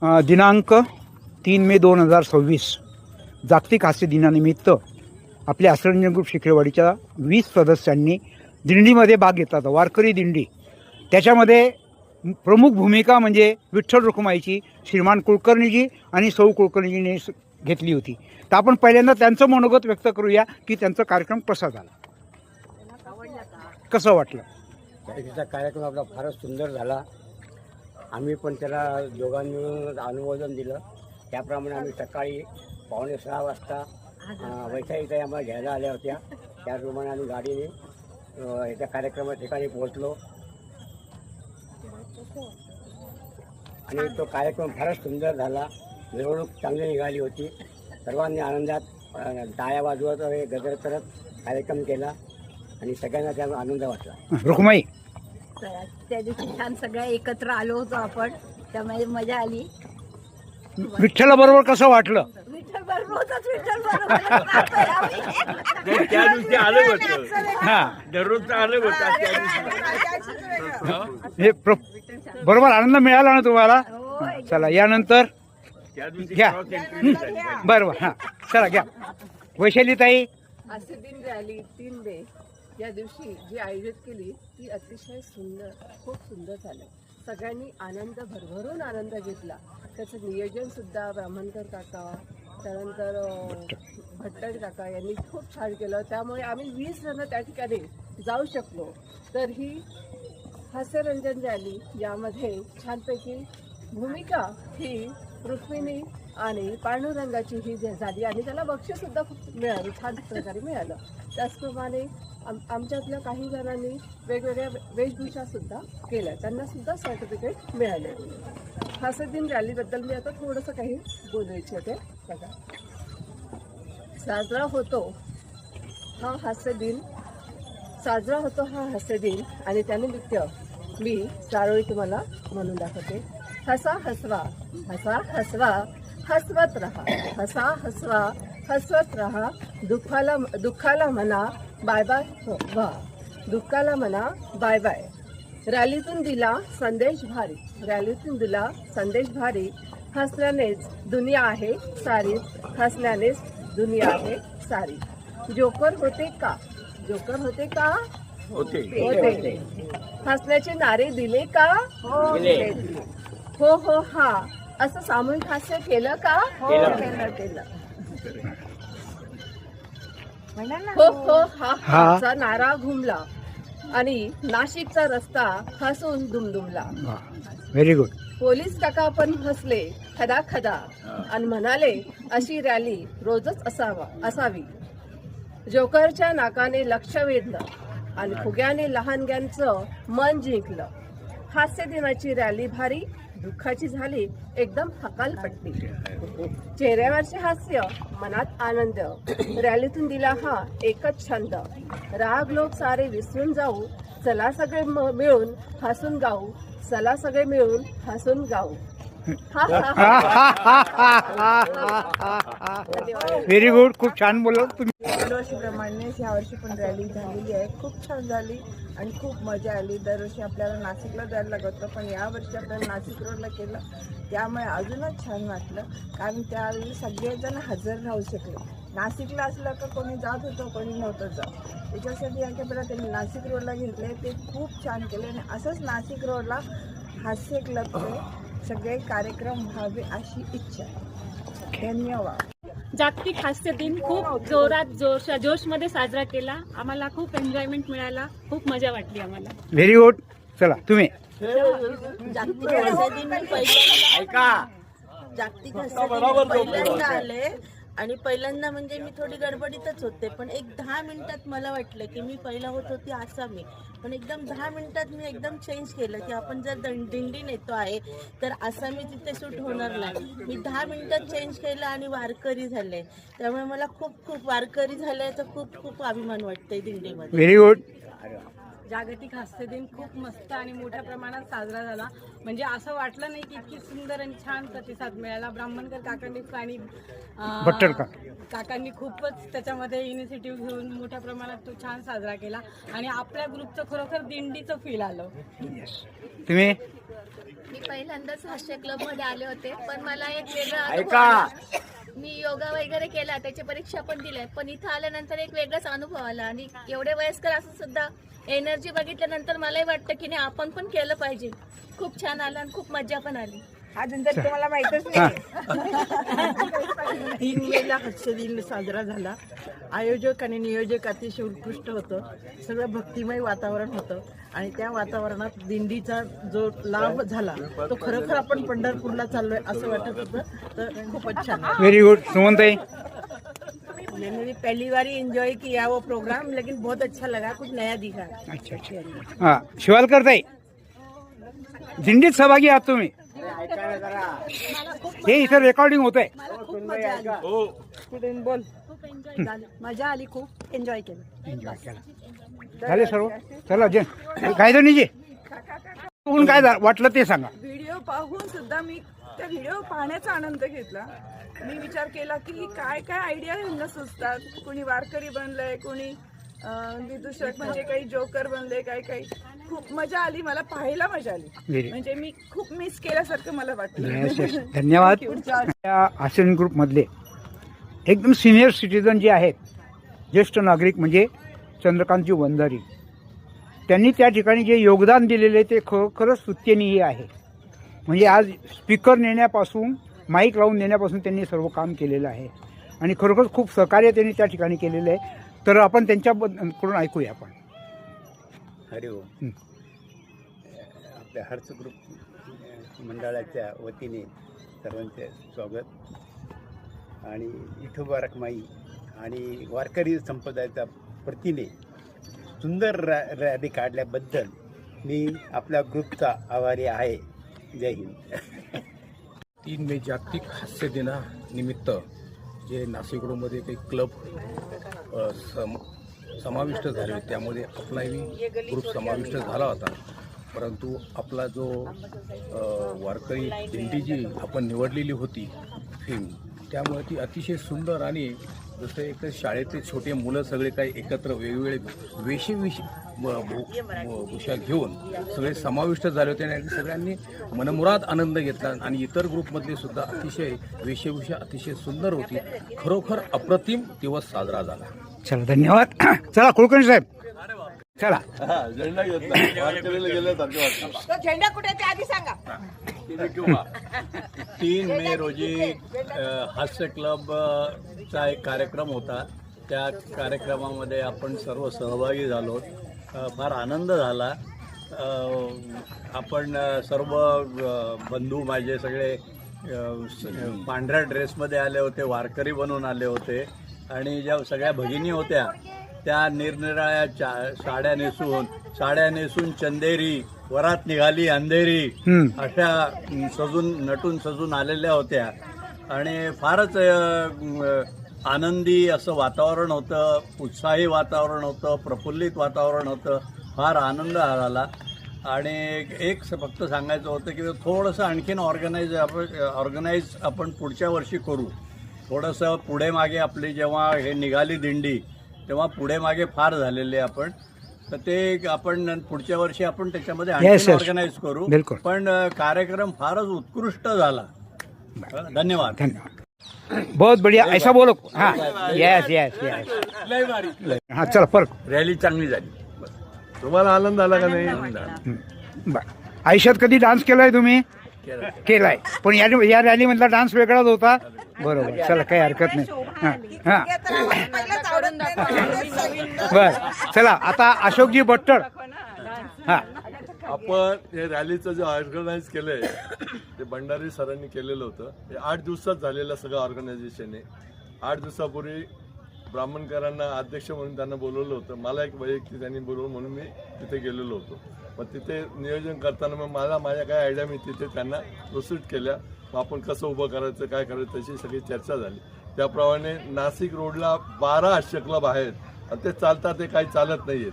दिनांक 3 मे 2026 जागतिक हास्य दिनानिमित्त आपल्या आश्रमजन ग्रुप शिखेवाडीच्या 20 सदस्यांनी दिंडीमध्ये भाग घेतला होता, वारकरी दिंडी। त्याच्यामध्ये प्रमुख भूमिका म्हणजे विठ्ठल रुक्माईची श्रीमान कुलकर्णीजी आणि सौ कुलकर्णीजीने घेतली होती। तर आपण पहिल्यांदा त्यांचं मनोगत व्यक्त करूया की त्यांचा कार्यक्रम कसा झाला, कसं वाटलं। त्याचा कार्यक्रम आपला फारच सुंदर झाला। आम्ही पण त्याला दोघांनी मिळून अनुमोदन दिलं। त्याप्रमाणे आम्ही सकाळी 5:45 वाजता वैशालीताई आम्हाला घ्यायला आल्या होत्या। त्याप्रमाणे आम्ही गाडीने याच्या कार्यक्रमा ठिकाणी पोहोचलो आणि तो कार्यक्रम फारच सुंदर झाला। मिरवणूक चांगली निघाली होती। सर्वांनी आनंदात टाळ्या वाजवत गजर करत कार्यक्रम केला आणि सगळ्यांना त्याचा आनंद वाटला। रुक्माई, त्या दिवशी छान सगळ्या एकत्र आलो होतो आपण, त्यामुळे मजा आली। विठ्ठलाबरोबर कसं वाटलं? विठ्ठल बरोबर होताच, विठ्ठल बरोबर त्या दिवशी आलं होतं, दररोजचं आलं होतं हे बरोबर आनंद मिळाला ना तुम्हाला? चला यानंतर घ्या, बरोबर, हां चला घ्या। वैशालीताई, हास्य दिन रॅली 3 मे या दिवशी जी आयोजित केली ती अतिशय सुंदर, खूप सुंदर झालं। सगळ्यांनी आनंद भरभरून आनंद घेतला। त्याचं नियोजन सुद्धा ब्राह्मणकर काका, त्यानंतर भट्टर काका यांनी खूप छान केलं। त्यामुळे आम्ही 20 जण त्या ठिकाणी जाऊ शकलो। तर ही हास्यरंजन रॅली यामध्ये छानपैकी भूमिका ही रुक्मिणी आणि पांडुरंगाची ही झाली आणि त्याला बक्षीससुद्धा खूप मिळालं, छान प्रकारे मिळालं। त्याचप्रमाणे आमच्यातल्या काही जणांनी वेगवेगळ्या वेशभूषासुद्धा केल्या, त्यांनासुद्धा सर्टिफिकेट मिळाले। हास्य दिन रॅलीबद्दल मी आता थोडंसं काही बोलू इच्छिते। बघा, साजरा होतो हा हास्य दिन आणि त्यानिमित्त मी चारोळी तुम्हाला म्हणून दाखवते। हसा हसवा, हसा हसवा, हसवत रहा, हसा हसवा, हसवत रहा, दुःखाला म्हणा बाय बाय वा, दुःखाला म्हणा बाय बाय। रॅलीतून दिला संदेश भारी, रॅलीतून दिला संदेश भारी, हसल्यानेच दुनिया आहे सारी, हसल्यानेच दुनिया आहे सारी। जोकर होते का, जोकर होते का, होते। हसण्याचे नारे दिले का, हो हो हा, असं सामूहिक हास्य केलं का, केलं। हो हो हा चा नारा घुमला आणि नाशिकचा रस्ता हसून दुमदुमला। Very good. पोलीस काका पण हसले खदा खदा आणि म्हणाले अशी रॅली रोजच असावी। जोकरच्या नाकाने लक्ष वेधलं आणि फुग्याने लहानग्यांचं मन जिंकलं। हास्य दिनाची रॅली भारी, दुःखाची झाली एकदम हकालपट्टी। चेहऱ्यावरचे हास्य, मनात आनंद, रॅलीतून दिला हा एकच छंद। राग लोक सारे विसरून जाऊ, चला सगळे मिळून हसून गाऊ, चला सगळे मिळून हसून गाऊ। व्हेरी गुड, खूप छान बोलला तुम्ही। दरवर्षीप्रमाणे यावर्षी पण रॅली झालेली आहे, खूप छान झाली आणि खूप मजा आली। दरवर्षी आपल्याला नाशिकला जायला लागत होतं, पण यावर्षी आपल्याला नाशिक रोडला केलं, त्यामुळे अजूनच छान वाटलं। कारण त्यावेळी सगळेजण हजर राहू शकले। नाशिकला असलं का कोणी जात होतं, कोणी नव्हतं जात। त्याच्यासाठी याच्यापेक्षा त्यांनी नाशिक रोडला घेतले, ते खूप छान केले आणि असंच नाशिक रोडला हास्य क्लबचे सगळे कार्यक्रम व्हावे अशी इच्छा आहे। धन्यवाद। जागतिक हास्य दिन खूप जोशमध्ये साजरा केला। आम्हाला खूप एन्जॉयमेंट मिळाला, खूप मजा वाटली आम्हाला। Very good. चला तुम्ही। जागतिक हास्य दिन पहिल्यांदा आले आणि पहिल्यांदा म्हणजे मी थोडी गडबडीतच होते, पण एक 10 मिनिटात मला वाटलं की मी पहिला होत होती आसामी, पण एकदम 10 मिनिटात मी एकदम चेंज केलं की आपण जर दिंडी नेतो आहे तर आसामी तिथे सूट होणार नाही। मी 10 मिनिटात चेंज केलं आणि वारकरी झाले, त्यामुळे मला खूप वारकरी झाल्याचा खूप अभिमान वाटतंय दिंडीमध्ये। Very good. जागतिक हास्य दिन खूप मस्त आणि मोठ्या प्रमाणात साजरा झाला। म्हणजे असं वाटलं नाही की इतकी सुंदर आणि छान प्रतिसाद मिळाला। ब्राह्मणकर काकांनी आणि भट्टर काकांनी खूपच त्याच्यामध्ये इनिशिएटिव्ह घेऊन मोठ्या प्रमाणात तो छान साजरा केला आणि आपल्या ग्रुपचं खरोखर दिंडीचं फील आलं। तुम्ही मी पहिल्यांदाच हास्य क्लब मध्ये आले होते, पण मला एक वेगळा अनुभव ऐका. आला. मी योगा वगैरे केला, त्याची परीक्षा पण दिल्या, पण इथं आल्यानंतर एक वेगळाच अनुभव आला. आणि एवढे वयस्कर असं सुद्धा एनर्जी बघितल्यानंतर मलाही वाटतं की नाही आपण पण केलं पाहिजे. खूप छान आलं आणि खूप मजा पण आली. अजून तरी तुम्हाला माहितच नाही. 3 मेला हास्य दिन साजरा झाला. आयोजक आणि नियोजक अतिशय उत्कृष्ट होतं. सगळं भक्तिमय वातावरण होतं आणि त्या वातावरणात दिंडीचा जो लाभ झाला तो खरोखर आपण पंढरपूरला चाललोय असं वाटत होतं. तर खूपच छान. Very good. सुमनताई. मैंने पहली बार ही एंजॉय किया वो प्रोग्राम, लेकिन बहुत अच्छा लगा, कुछ नया दिखा. अच्छा अच्छा. हां, शिवालकर ताई, दिंडीत सहभागी आहात तुम्ही. हे इथं रेकॉर्डिंग होत आहे. हो बोल. मजा आली, खूप एन्जॉय केलं. एन्जॉय केला. झाले सर्व. चला जे गायधनीजी काय वाटलं ते सांगा. व्हिडिओ पाहून सुद्धा मी त्या व्हिडिओ पाहण्याचा आनंद घेतला. मी विचार केला की काय काय आयडिया ह्यांना सुचतात. कोणी वारकरी बनलंय, कोणी विदूषक म्हणजे काही जोकर बनले, काही खूप मजा आली. मला पाहायला मजा आली. म्हणजे मी खूप मिस केल्यासारखं मला वाटलं. धन्यवाद. या आसन ग्रुप मधले एकदम सिनियर सिटीजन जे आहेत, ज्येष्ठ नागरिक म्हणजे चंद्रकांतजी वंजारी, त्यांनी त्या ठिकाणी जे योगदान दिलेले ते खरंच स्तुत्यनीय आहे. म्हणजे आज स्पीकर नेण्यापासून माईक लावून नेण्यापासून त्यांनी सर्व काम केलेलं आहे आणि खरोखर खूप सहकार्य त्यांनी त्या ठिकाणी केलेलं आहे. तर आपण त्यांच्याकडून ऐकूया. आपण हरिओम. आपल्या हर्ष ग्रुप मंडळाच्या वतीने सर्वांचे स्वागत. आणि विठोबा रखमाई आणि वारकरी संप्रदायाच्या प्रतीने सुंदर रॅली काढल्याबद्दल मी आपल्या ग्रुपचा आभारी आहे. जय हिंद. 3 मे जागतिक हास्य दिनानिमित्त जे नाशिक रोडमध्ये काही क्लब समाविष्ट झाले, त्यामध्ये आपलाही ग्रुप समाविष्ट झाला होता. परंतु आपला जो वारकरी दिंडी जी आपण निवडलेली होती थीम, त्यामुळे ती अतिशय सुंदर आणि जसं एक शाळेतले छोटे मुलं सगळे काही एकत्र वेगवेगळे वेशभूषा घेऊन सगळे समाविष्ट झाले होते आणि सगळ्यांनी मनमुराद आनंद घेतला. आणि इतर ग्रुपमधले सुद्धा अतिशय वेशभूषा अतिशय सुंदर होती. खरोखर अप्रतिम दिवस साजरा झाला. चला धन्यवाद. चला कुलकर्णी साहेब चला. झेंडा घेतला वारकरीला गेल्यासारखं वाटतं. तो झेंडा कुठे ते आधी सांगा. 3 मे रोजी हास्य क्लबचा एक कार्यक्रम होता. त्या कार्यक्रमामध्ये आपण सर्व सहभागी झालो. फार आनंद झाला. आपण सर्व बंधू माझे सगळे पांढऱ्या ड्रेसमध्ये आले होते, वारकरी बनून आले होते. आणि ज्या सगळ्या भगिनी होत्या त्या निरनिराळ्या साड्या नेसून चंदेरी, वरात निघाली अंधेरी अशा नटून सजून आलेल्या होत्या. आणि फारच आनंदी असं वातावरण होतं, उत्साही वातावरण होतं, प्रफुल्लित वातावरण होतं. फार आनंद झाला. आणि एक फक्त सांगायचं होतं की थोडंसं आणखीन ऑर्गनाईज आपण पुढच्या वर्षी करू. थोडंसं पुढे मागे आपली जेव्हा हे निघाली दिंडी तेव्हा पुढे मागे फार झालेले आपण. तर ते आपण पुढच्या वर्षी आपण त्याच्यामध्ये आणखी ऑर्गनाईज करू. पण कार्यक्रम फारच उत्कृष्ट झाला. धन्यवाद. धन्यवाद. बहुत बढ़िया. ऐसा बोलो. हाँ यस यस यस. हाँ चला परत. रॅली चांगली झाली. तुम्हाला आनंद आला का नाही? बरं. आयुष्यात कधी डान्स केलाय तुम्ही? केलाय. पण या रॅली मधला डान्स वेगळाच होता. बरोबर. चला काही हरकत नाही. हां हां बर. चला आता अशोकजी भट्टळ. हां आपण हे रॅलीचं जे ऑर्गनाईज केलंय ते भंडारी सरांनी केलेलं होतं. हे 8 दिवसात झालेलं सगळं ऑर्गनायझेशन आहे. 8 दिवसापूर्वी ब्राह्मणकरांना अध्यक्ष म्हणून त्यांना बोलवलं होतं. मला एक वैयक्तिक त्यांनी बोलवलं म्हणून मी तिथे गेलेलो होतो. मग तिथे नियोजन करताना मग माझ्या काय आयडिया मी तिथे त्यांना प्रोसीड केल्या. मग आपण कसं उभं करायचं काय करायचं त्याची सगळी चर्चा झाली. त्याप्रमाणे नाशिक रोडला 12 हास्य क्लब आहेत आणि ते चालतात. ते काही चालत नाही आहेत,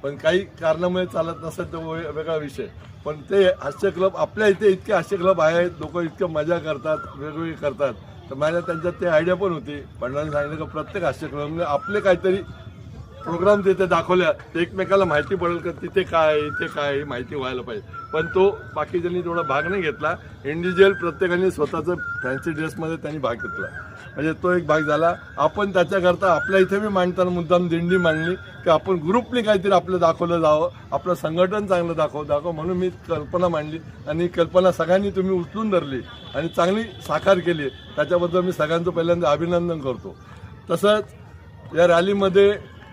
पण काही कारणामुळे चालत नसेल तर वेगळा विषय. पण ते हास्य क्लब आपल्या इथे इतके हास्य क्लब आहेत, लोक इतकं मजा करतात, वेगवेगळे करतात. तर माझ्या त्यांच्यात ते आयडिया पण होती. पंडितांनी सांगितलं की प्रत्येक हास्य क्लबमध्ये आपले काहीतरी प्रोग्राम तिथे दाखवल्या तर एकमेकाला माहिती पडेल का तिथे काय आहे, इथे काय आहे, ही माहिती व्हायला पाहिजे. पण तो बाकीच्यांनी थोडा भाग नाही घेतला. इंडिव्हिज्युअल प्रत्येकाने स्वतःचं फॅन्सी ड्रेसमध्ये त्यांनी भाग घेतला. म्हणजे तो एक भाग झाला. आपण त्याच्याकरता आपल्या इथे बी मांडताना मुद्दाम दिंडी मांडली की आपण ग्रुपने काहीतरी आपलं दाखवलं जावं, आपलं संघटन चांगलं दाखव म्हणून मी कल्पना मांडली आणि कल्पना सगळ्यांनी तुम्ही उचलून धरली आणि चांगली साकार केली. त्याच्याबद्दल मी सगळ्यांचं पहिल्यांदा अभिनंदन करतो. तसंच या रॅलीमध्ये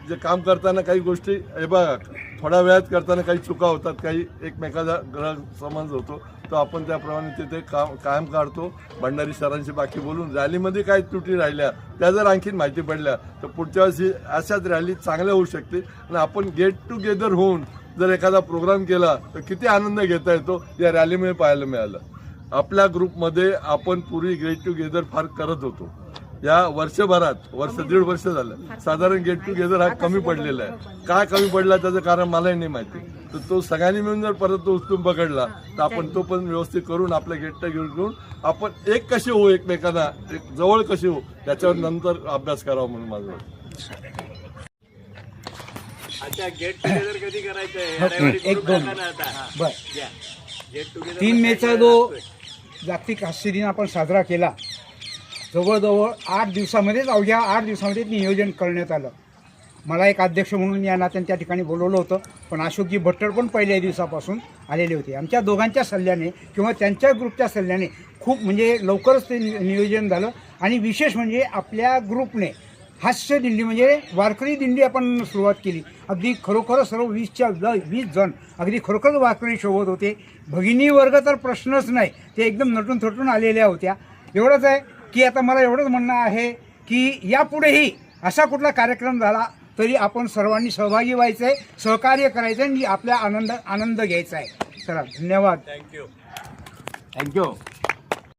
जे काम करताना काही गोष्टी हे बघा थोड्या वेळात करताना काही चुका होतात, काही एकमेकाचा गैरसमज होतो, तो आपण त्याप्रमाणे तिथे कायम काढतो. भंडारी सरांशी बाकी बोलून रॅलीमध्ये काय त्रुटी राहिल्या त्या जर आणखीन माहिती पडल्या तर पुढच्या वर्षी अशाच रॅली चांगल्या होऊ शकते. आणि आपण गेट टुगेदर होऊन जर एखादा प्रोग्राम केला तर किती आनंद घेता येतो या रॅलीमध्ये पाहायला मिळालं. आपल्या ग्रुपमध्ये आपण पूर्वी गेट टुगेदर फार करत होतो. या वर्षभरात दीड वर्ष झालं साधारण गेट टुगेदर हा कमी पडलेला आहे. काय कमी पडला त्याचं कारण मलाही नाही माहिती. तर तो सगळ्यांनी मिळून जर परत तो उचलून पकडला तर आपण तो पण व्यवस्थित करून आपल्या गेट घेऊन आपण एक कसे होऊ, एकमेकांना एक जवळ कसे होऊ त्याच्यावर नंतर अभ्यास करावा म्हणून माझं. अच्छा, गेट टुगेदर कधी करायचंय? एक दोन बर 3 मेचा जो जागतिक हास्य दिन आपण साजरा केला, जवळजवळ 8 दिवसामध्येच अवघ्या 8 दिवसामध्ये नियोजन करण्यात आलं. मला एक अध्यक्ष म्हणून या नात्याने त्या ठिकाणी बोलवलं होतं, पण अशोकजी भट्टर पण पहिल्या दिवसापासून आलेले होते. आमच्या दोघांच्या सल्ल्याने किंवा त्यांच्या ग्रुपच्या सल्ल्याने खूप म्हणजे लवकरच ते नियोजन झालं. आणि विशेष म्हणजे आपल्या ग्रुपने हास्य दिंडी म्हणजे वारकरी दिंडी आपण सुरुवात केली. अगदी खरोखर सर्व 20 जण अगदी खरोखरच वारकरी शोभत होते. भगिनी वर्ग तर प्रश्नच नाही, ते एकदम नटून थटून आलेल्या होत्या. एवढंच आहे की आता मला एवढंच म्हणणं आहे की यापुढेही असा कुठला कार्यक्रम झाला तरी आपण सर्वांनी सहभागी व्हायचं आहे, सहकार्य करायचं आहे आणि आपल्या आनंद घ्यायचा आहे. चला, धन्यवाद. थँक्यू. थँक्यू.